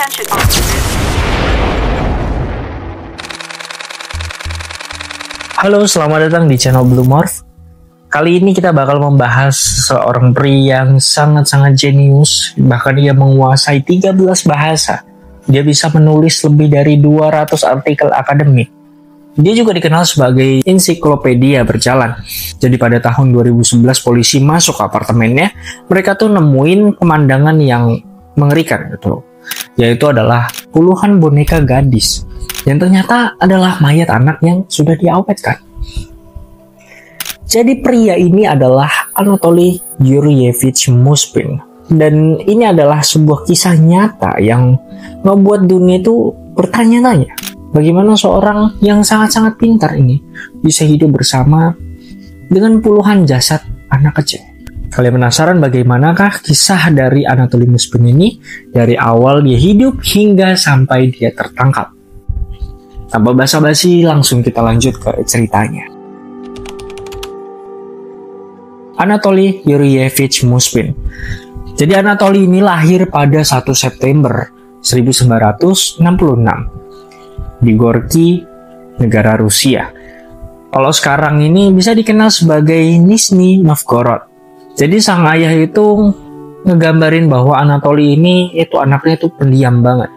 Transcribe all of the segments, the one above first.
Attention officers. Halo, selamat datang di channel Blue Morph. Kali ini kita bakal membahas seorang pria yang sangat-sangat jenius, bahkan dia menguasai 13 bahasa. Dia bisa menulis lebih dari 200 artikel akademik. Dia juga dikenal sebagai ensiklopedia berjalan. Jadi pada tahun 2011 polisi masuk ke apartemennya, mereka tuh nemuin pemandangan yang mengerikan gitu. Yaitu adalah puluhan boneka gadis yang ternyata adalah mayat anak yang sudah diawetkan. Jadi pria ini adalah Anatoly Yuryevich Mushpin. Dan ini adalah sebuah kisah nyata yang membuat dunia itu bertanya-tanya. Bagaimana seorang yang sangat-sangat pintar ini bisa hidup bersama dengan puluhan jasad anak kecil. Kalian penasaran bagaimanakah kisah dari Anatoly Mushpin ini dari awal dia hidup hingga sampai dia tertangkap? Tanpa basa-basi, langsung kita lanjut ke ceritanya. Anatoly Yuryevich Mushpin. Jadi Anatoly ini lahir pada 1 September 1966 di Gorky, negara Rusia. Kalau sekarang ini bisa dikenal sebagai Nizhny Novgorod. Jadi sang ayah itu ngegambarin bahwa Anatoly ini itu anaknya itu pendiam banget.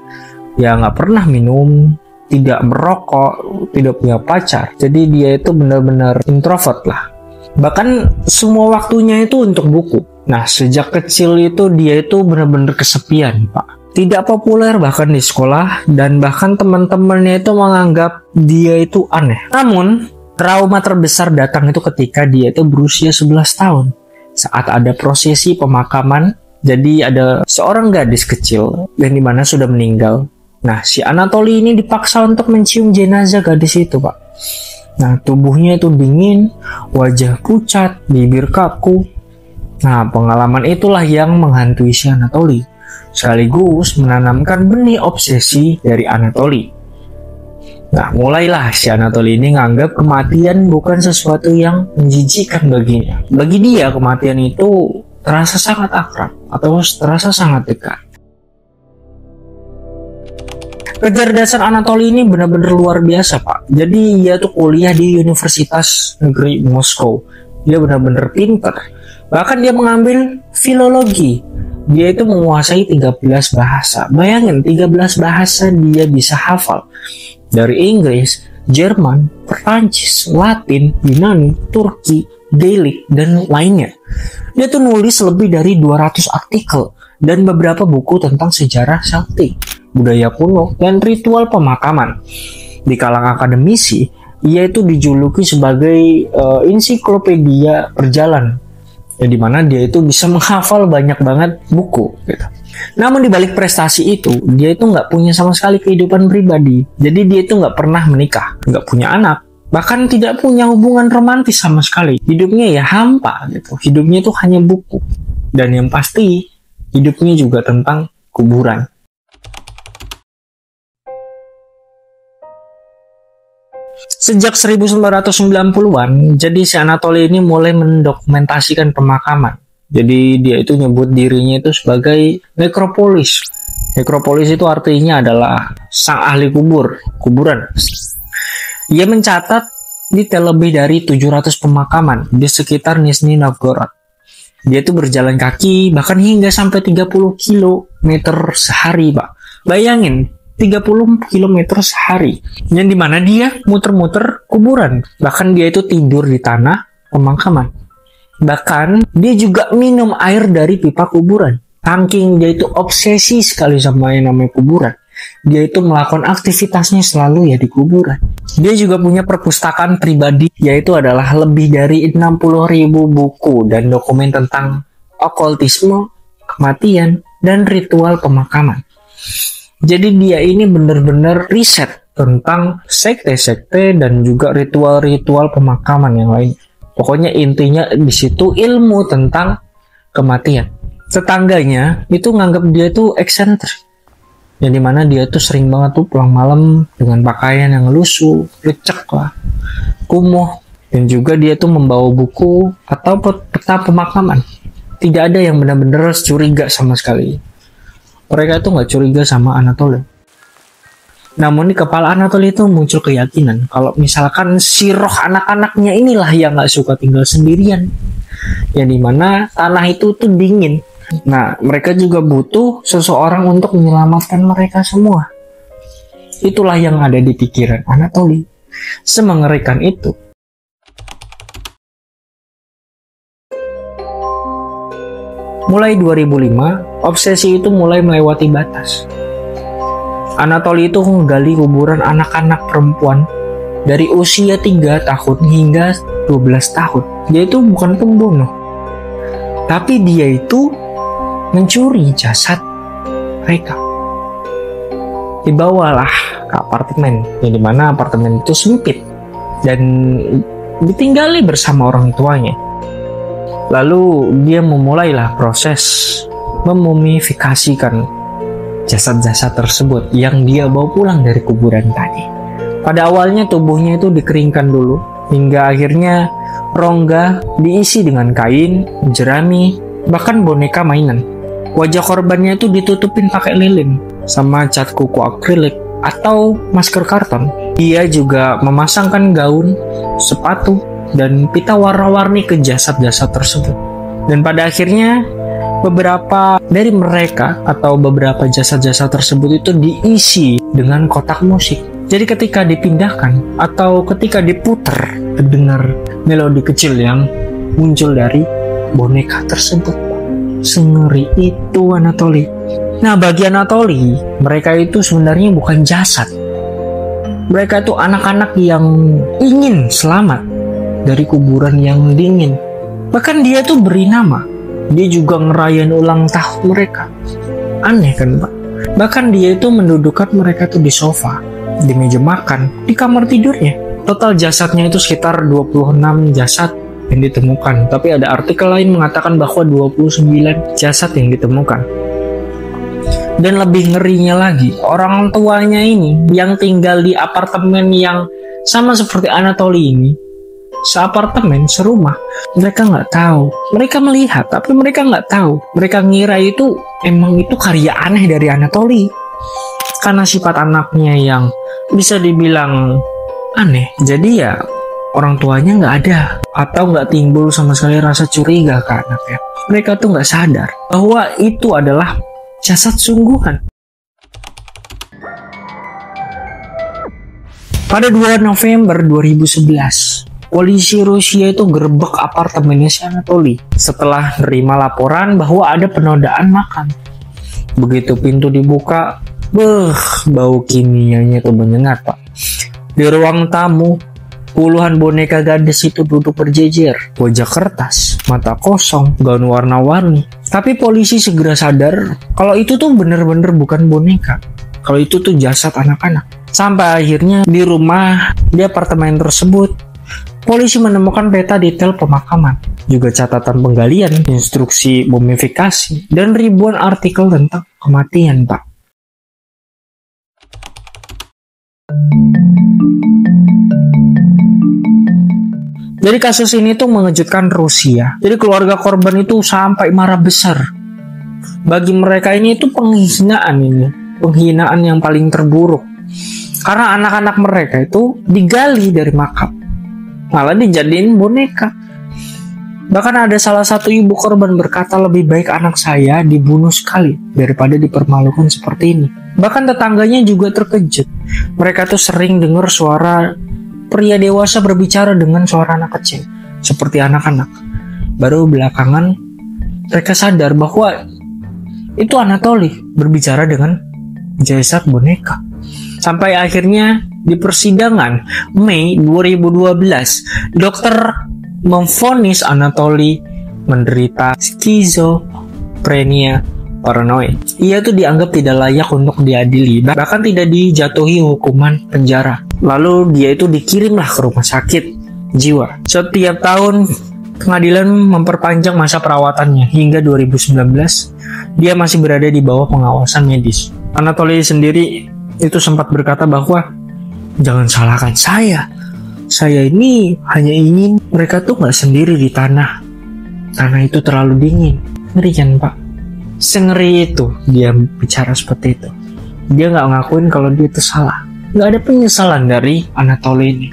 Ya nggak pernah minum, tidak merokok, tidak punya pacar. Jadi dia itu benar-benar introvert lah. Bahkan semua waktunya itu untuk buku. Nah sejak kecil itu dia itu benar-benar kesepian, Pak. Tidak populer bahkan di sekolah, dan bahkan teman-temannya itu menganggap dia itu aneh. Namun, trauma terbesar datang itu ketika dia itu berusia 11 tahun. Saat ada prosesi pemakaman, jadi ada seorang gadis kecil yang dimana sudah meninggal. Nah, si Anatoly ini dipaksa untuk mencium jenazah gadis itu, Pak. Nah, tubuhnya itu dingin, wajah pucat, bibir kaku. Nah, pengalaman itulah yang menghantui si Anatoly, sekaligus menanamkan benih obsesi dari Anatoly. Nah, mulailah si Anatoly ini nganggap kematian bukan sesuatu yang menjijikan baginya. Bagi dia, kematian itu terasa sangat akrab atau terasa sangat dekat. Kecerdasan Anatoly ini benar-benar luar biasa, Pak. Jadi dia tuh kuliah di Universitas Negeri Moskow. Dia benar-benar pintar. Bahkan dia mengambil filologi. Dia itu menguasai 13 bahasa. Bayangin, 13 bahasa dia bisa hafal. Dari Inggris, Jerman, Perancis, Latin, Yunani, Turki, Gaelic, dan lainnya. Dia tuh nulis lebih dari 200 artikel dan beberapa buku tentang sejarah Celtic, budaya kuno, dan ritual pemakaman. Di kalangan akademisi, ia itu dijuluki sebagai ensiklopedia berjalan. Ya, di mana dia itu bisa menghafal banyak banget buku gitu. Namun di balik prestasi itu, dia itu nggak punya sama sekali kehidupan pribadi. Jadi dia itu nggak pernah menikah, nggak punya anak, bahkan tidak punya hubungan romantis sama sekali. Hidupnya ya hampa gitu. Hidupnya itu hanya buku. Dan yang pasti, hidupnya juga tentang kuburan. Sejak 1990-an, jadi si Anatoly ini mulai mendokumentasikan pemakaman. Jadi dia itu nyebut dirinya itu sebagai nekropolis. Nekropolis itu artinya adalah sang ahli kuburan. Ia mencatat detail lebih dari 700 pemakaman di sekitar Nizhny Novgorod. Dia itu berjalan kaki bahkan hingga sampai 30 km sehari, Pak. Bayangin, 30 km sehari, yang dimana dia muter-muter kuburan. Bahkan dia itu tidur di tanah pemakaman. Bahkan dia juga minum air dari pipa kuburan. Saking dia itu obsesi sekali sama yang namanya kuburan, dia itu melakukan aktivitasnya selalu ya di kuburan. Dia juga punya perpustakaan pribadi, yaitu adalah lebih dari 60.000 buku dan dokumen tentang okultisme, kematian, dan ritual pemakaman. Jadi dia ini benar-benar riset tentang sekte-sekte dan juga ritual-ritual pemakaman yang lain. Pokoknya intinya di situ ilmu tentang kematian. Tetangganya itu nganggap dia tuh eksentrik. Yang dimana dia tuh sering banget tuh pulang malam dengan pakaian yang lusuh, lecek lah, kumuh. Dan juga dia tuh membawa buku atau peta pemakaman. Tidak ada yang benar-benar curiga sama sekali. mereka tuh nggak curiga sama Anatoly. Namun di kepala Anatoly itu muncul keyakinan kalau misalkan si roh anak-anaknya inilah yang nggak suka tinggal sendirian, yang dimana tanah itu tuh dingin. Nah, mereka juga butuh seseorang untuk menyelamatkan mereka semua. Itulah yang ada di pikiran Anatoly. Semengerikan itu. Mulai 2005, obsesi itu mulai melewati batas. Anatoly itu menggali kuburan anak-anak perempuan dari usia 3 tahun hingga 12 tahun. Dia itu bukan pembunuh, tapi dia itu mencuri jasad mereka. Dibawalah ke apartemen, yang dimana apartemen itu sempit dan ditinggali bersama orang tuanya. Lalu dia memulailah proses memumifikasikan jasad-jasad tersebut yang dia bawa pulang dari kuburan tadi. Pada awalnya tubuhnya itu dikeringkan dulu, hingga akhirnya rongga diisi dengan kain, jerami, bahkan boneka mainan. Wajah korbannya itu ditutupin pakai lilin sama cat kuku akrilik atau masker karton. Dia juga memasangkan gaun, sepatu, dan pita warna-warni ke jasad-jasad tersebut. Dan pada akhirnya beberapa dari mereka atau beberapa jasad-jasad tersebut itu diisi dengan kotak musik. Jadi ketika dipindahkan atau ketika diputer, terdengar melodi kecil yang muncul dari boneka tersebut. Sengeri itu Anatoly. Nah, bagi Anatoly, mereka itu sebenarnya bukan jasad. Mereka itu anak-anak yang ingin selamat dari kuburan yang dingin. Bahkan dia tuh beri nama. Dia juga ngerayain ulang tahun mereka. Aneh kan, Pak? Bahkan dia itu mendudukkan mereka tuh di sofa, di meja makan, di kamar tidurnya. Total jasadnya itu sekitar 26 jasad yang ditemukan. Tapi ada artikel lain mengatakan bahwa 29 jasad yang ditemukan. Dan lebih ngerinya lagi, orang tuanya ini yang tinggal di apartemen yang sama seperti Anatoly ini, seapartemen, serumah, mereka nggak tahu. Mereka melihat, tapi mereka nggak tahu. Mereka ngira itu emang itu karya aneh dari Anatoly. Karena sifat anaknya yang bisa dibilang aneh, jadi ya orang tuanya nggak ada atau nggak timbul sama sekali rasa curiga ke anaknya. Mereka tuh nggak sadar bahwa itu adalah jasad sungguhan. Pada 2 November 2011, polisi Rusia itu gerbek apartemennya si Anatoly setelah menerima laporan bahwa ada penodaan makam. Begitu pintu dibuka, bau kimianya tuh menyengat, Pak. Di ruang tamu, puluhan boneka gadis itu duduk berjejer, wajah kertas, mata kosong, gaun warna-warni. Tapi polisi segera sadar kalau itu tuh bener-bener bukan boneka, kalau itu tuh jasad anak-anak. Sampai akhirnya di rumah, di apartemen tersebut, polisi menemukan peta detail pemakaman, juga catatan penggalian, instruksi mumifikasi, dan ribuan artikel tentang kematian, Pak. Jadi kasus ini tuh mengejutkan Rusia. Jadi keluarga korban itu sampai marah besar. Bagi mereka ini itu penghinaan yang paling terburuk. Karena anak-anak mereka itu digali dari makam, malah dijadiin boneka. Bahkan ada salah satu ibu korban berkata, lebih baik anak saya dibunuh sekali daripada dipermalukan seperti ini. Bahkan tetangganya juga terkejut. Mereka tuh sering dengar suara pria dewasa berbicara dengan suara anak kecil, seperti anak-anak. Baru belakangan mereka sadar bahwa itu Anatoly berbicara dengan jasad boneka. Sampai akhirnya di persidangan Mei 2012, dokter memvonis Anatoly menderita skizofrenia paranoid. Ia tuh dianggap tidak layak untuk diadili, bahkan tidak dijatuhi hukuman penjara. Lalu dia itu dikirimlah ke rumah sakit jiwa. Setiap tahun pengadilan memperpanjang masa perawatannya hingga 2019 dia masih berada di bawah pengawasan medis. Anatoly sendiri itu sempat berkata bahwa jangan salahkan saya ini hanya ingin mereka tuh nggak sendiri di tanah itu terlalu dingin. Ngeri kan, Pak? Sengeri itu dia bicara seperti itu. Dia nggak ngakuin kalau dia itu salah. Nggak ada penyesalan dari Anatoly ini.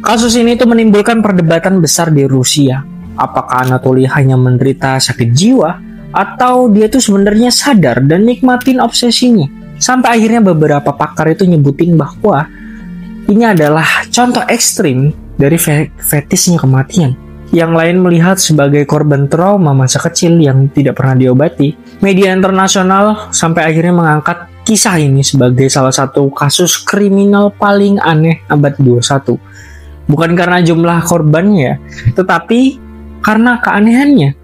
Kasus ini tuh menimbulkan perdebatan besar di Rusia. Apakah Anatoly hanya menderita sakit jiwa atau dia tuh sebenarnya sadar dan nikmatin obsesinya? Sampai akhirnya beberapa pakar itu nyebutin bahwa ini adalah contoh ekstrim dari fetisnya kematian. Yang lain melihat sebagai korban trauma masa kecil yang tidak pernah diobati. Media internasional sampai akhirnya mengangkat kisah ini sebagai salah satu kasus kriminal paling aneh abad 21. Bukan karena jumlah korbannya, tetapi karena keanehannya.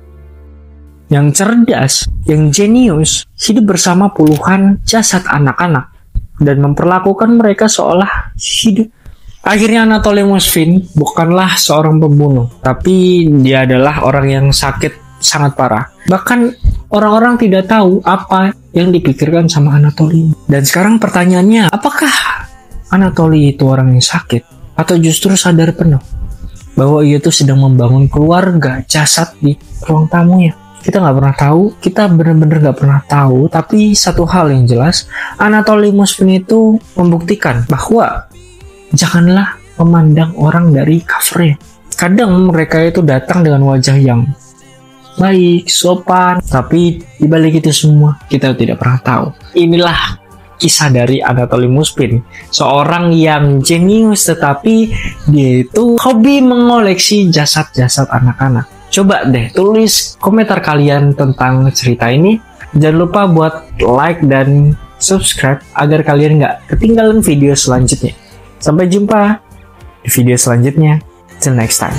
Yang cerdas, yang jenius, hidup bersama puluhan jasad anak-anak dan memperlakukan mereka seolah hidup. Akhirnya Anatoly Moskvin bukanlah seorang pembunuh, tapi dia adalah orang yang sakit sangat parah. Bahkan orang-orang tidak tahu apa yang dipikirkan sama Anatoly. Dan sekarang pertanyaannya, apakah Anatoly itu orang yang sakit atau justru sadar penuh bahwa ia itu sedang membangun keluarga jasad di ruang tamunya? Kita nggak pernah tahu, kita benar-benar nggak pernah tahu. Tapi satu hal yang jelas, Anatoly Moskvin itu membuktikan bahwa janganlah memandang orang dari covernya. Kadang mereka itu datang dengan wajah yang baik, sopan, tapi dibalik itu semua kita tidak pernah tahu. Inilah kisah dari Anatoly Moskvin, seorang yang jenius tetapi dia itu hobi mengoleksi jasad-jasad anak-anak. Coba deh tulis komentar kalian tentang cerita ini. Jangan lupa buat like dan subscribe agar kalian nggak ketinggalan video selanjutnya. Sampai jumpa di video selanjutnya. Till next time.